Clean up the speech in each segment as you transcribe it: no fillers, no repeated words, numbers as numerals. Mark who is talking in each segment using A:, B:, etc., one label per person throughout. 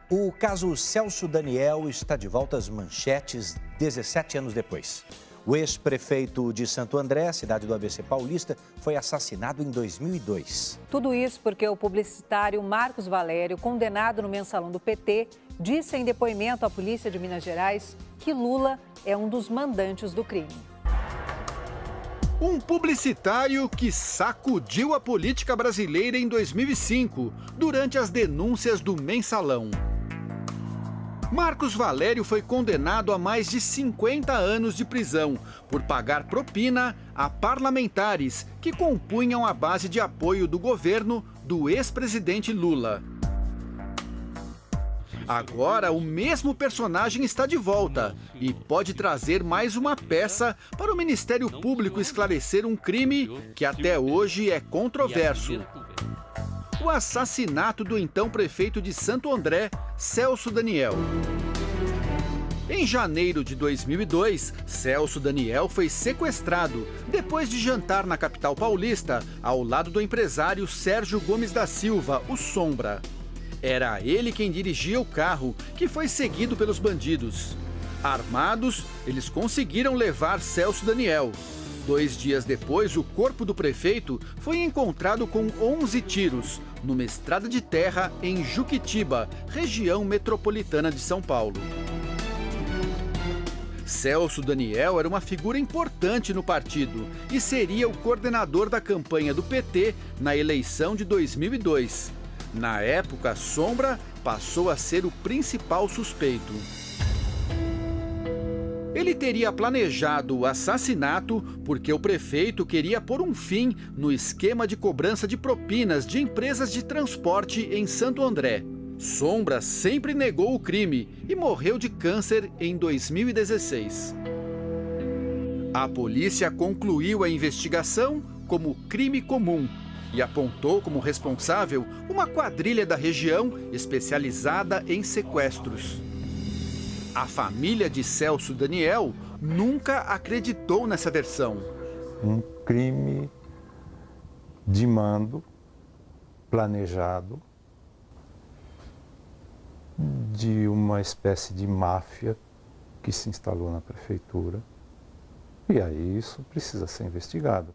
A: O caso Celso Daniel está de volta às manchetes 17 anos depois. O ex-prefeito de Santo André, cidade do ABC Paulista, foi assassinado em 2002.
B: Tudo isso porque o publicitário Marcos Valério, condenado no mensalão do PT, disse em depoimento à polícia de Minas Gerais que Lula é um dos mandantes do crime.
C: Um publicitário que sacudiu a política brasileira em 2005, durante as denúncias do mensalão. Marcos Valério foi condenado a mais de 50 anos de prisão por pagar propina a parlamentares que compunham a base de apoio do governo do ex-presidente Lula. Agora, o mesmo personagem está de volta e pode trazer mais uma peça para o Ministério Público esclarecer um crime que até hoje é controverso. O assassinato do então prefeito de Santo André, Celso Daniel. Em janeiro de 2002, Celso Daniel foi sequestrado depois de jantar na capital paulista, ao lado do empresário Sérgio Gomes da Silva, o Sombra. Era ele quem dirigia o carro, que foi seguido pelos bandidos. Armados, eles conseguiram levar Celso Daniel. 2 dias depois, o corpo do prefeito foi encontrado com 11 tiros, numa estrada de terra em Juquitiba, região metropolitana de São Paulo. Celso Daniel era uma figura importante no partido e seria o coordenador da campanha do PT na eleição de 2002. Na época, Sombra passou a ser o principal suspeito. Ele teria planejado o assassinato porque o prefeito queria pôr um fim no esquema de cobrança de propinas de empresas de transporte em Santo André. Sombra sempre negou o crime e morreu de câncer em 2016. A polícia concluiu a investigação como crime comum e apontou como responsável uma quadrilha da região especializada em sequestros. A família de Celso Daniel nunca acreditou nessa versão.
D: Um crime de mando, planejado, de uma espécie de máfia que se instalou na prefeitura. E aí isso precisa ser investigado.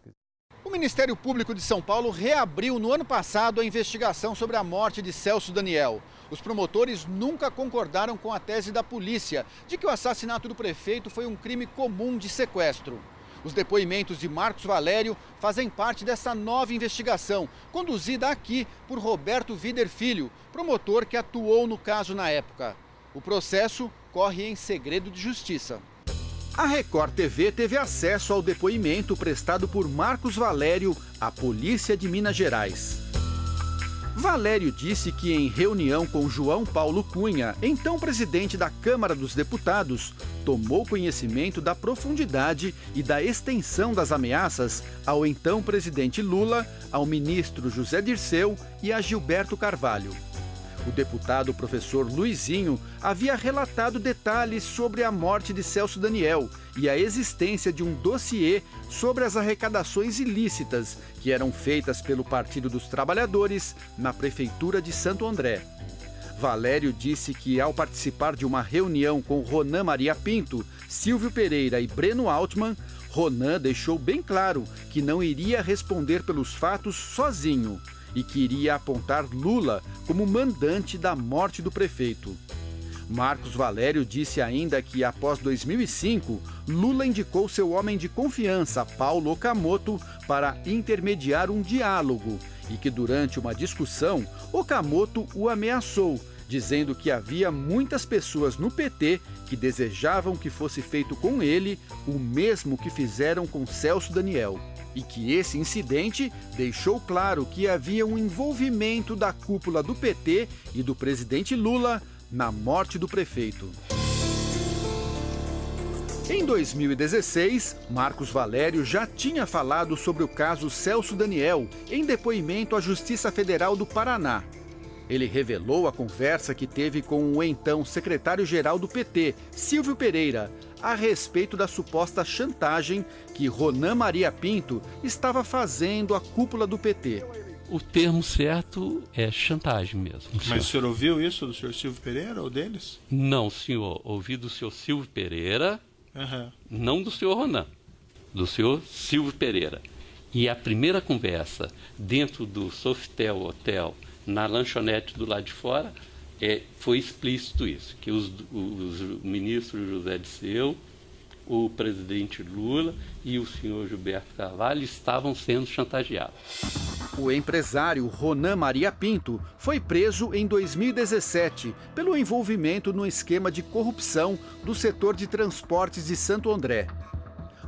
C: O Ministério Público de São Paulo reabriu no ano passado a investigação sobre a morte de Celso Daniel. Os promotores nunca concordaram com a tese da polícia de que o assassinato do prefeito foi um crime comum de sequestro. Os depoimentos de Marcos Valério fazem parte dessa nova investigação, conduzida aqui por Roberto Vider Filho, promotor que atuou no caso na época. O processo corre em segredo de justiça. A Record TV teve acesso ao depoimento prestado por Marcos Valério à Polícia de Minas Gerais. Valério disse que em reunião com João Paulo Cunha, então presidente da Câmara dos Deputados, tomou conhecimento da profundidade e da extensão das ameaças ao então presidente Lula, ao ministro José Dirceu e a Gilberto Carvalho. O deputado professor Luizinho havia relatado detalhes sobre a morte de Celso Daniel e a existência de um dossiê sobre as arrecadações ilícitas que eram feitas pelo Partido dos Trabalhadores na Prefeitura de Santo André. Valério disse que, ao participar de uma reunião com Ronan Maria Pinto, Silvio Pereira e Breno Altman, Ronan deixou bem claro que não iria responder pelos fatos sozinho e que iria apontar Lula como mandante da morte do prefeito. Marcos Valério disse ainda que, após 2005, Lula indicou seu homem de confiança, Paulo Okamoto, para intermediar um diálogo e que, durante uma discussão, Okamoto o ameaçou, dizendo que havia muitas pessoas no PT que desejavam que fosse feito com ele o mesmo que fizeram com Celso Daniel. E que esse incidente deixou claro que havia um envolvimento da cúpula do PT e do presidente Lula na morte do prefeito. Em 2016, Marcos Valério já tinha falado sobre o caso Celso Daniel em depoimento à Justiça Federal do Paraná. Ele revelou a conversa que teve com o então secretário-geral do PT, Silvio Pereira, a respeito da suposta chantagem que Ronan Maria Pinto estava fazendo à cúpula do PT.
E: O termo certo é chantagem mesmo.
F: Mas o senhor ouviu isso do senhor Silvio Pereira ou deles?
E: Não, senhor. Ouvi do senhor Silvio Pereira, não do senhor Ronan, do senhor Silvio Pereira. E a primeira conversa dentro do Sofitel Hotel, na lanchonete do lado de fora, foi explícito isso, que os ministros José Disseu, o presidente Lula e o senhor Gilberto Carvalho estavam sendo chantageados.
C: O empresário Ronan Maria Pinto foi preso em 2017 pelo envolvimento no esquema de corrupção do setor de transportes de Santo André.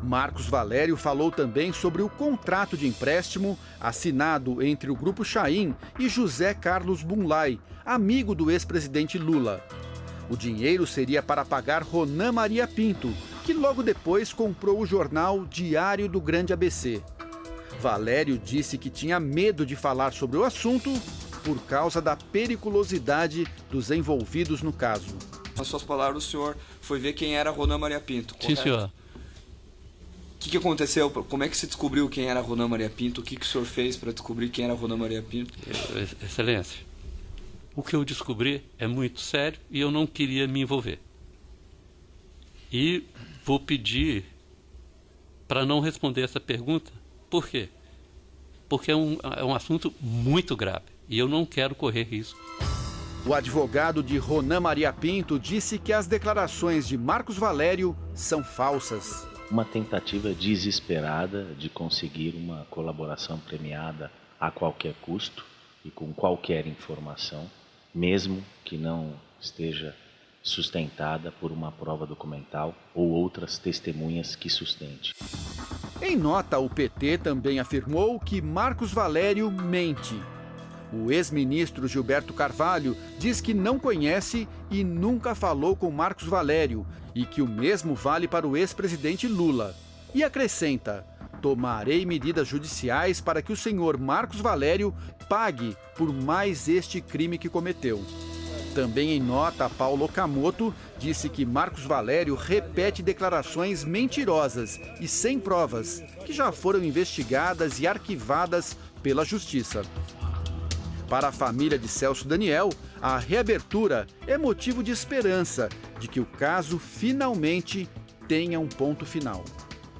C: Marcos Valério falou também sobre o contrato de empréstimo assinado entre o Grupo Chaim e José Carlos Bunlai, amigo do ex-presidente Lula. O dinheiro seria para pagar Ronan Maria Pinto, que logo depois comprou o jornal Diário do Grande ABC. Valério disse que tinha medo de falar sobre o assunto por causa da periculosidade dos envolvidos no caso.
G: Nas suas palavras, o senhor foi ver quem era Ronan Maria Pinto, correto?
E: Sim, senhor.
G: O que aconteceu? Como é que se descobriu quem era Ronan Maria Pinto? O que o senhor fez para descobrir quem era Ronan Maria Pinto?
E: Excelência, o que eu descobri é muito sério e eu não queria me envolver. E vou pedir para não responder essa pergunta. Por quê? Porque é um assunto muito grave e eu não quero correr risco.
C: O advogado de Ronan Maria Pinto disse que as declarações de Marcos Valério são falsas.
H: Uma tentativa desesperada de conseguir uma colaboração premiada a qualquer custo e com qualquer informação, mesmo que não esteja sustentada por uma prova documental ou outras testemunhas que sustente.
C: Em nota, o PT também afirmou que Marcos Valério mente. O ex-ministro Gilberto Carvalho diz que não conhece e nunca falou com Marcos Valério e que o mesmo vale para o ex-presidente Lula. E acrescenta: tomarei medidas judiciais para que o senhor Marcos Valério pague por mais este crime que cometeu. Também em nota, Paulo Okamoto disse que Marcos Valério repete declarações mentirosas e sem provas, que já foram investigadas e arquivadas pela Justiça. Para a família de Celso Daniel, a reabertura é motivo de esperança de que o caso finalmente tenha um ponto final.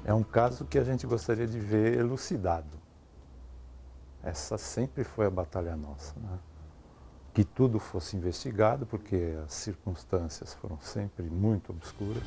D: É um caso que a gente gostaria de ver elucidado. Essa sempre foi a batalha nossa, né? Que tudo fosse investigado, porque as circunstâncias foram sempre muito obscuras.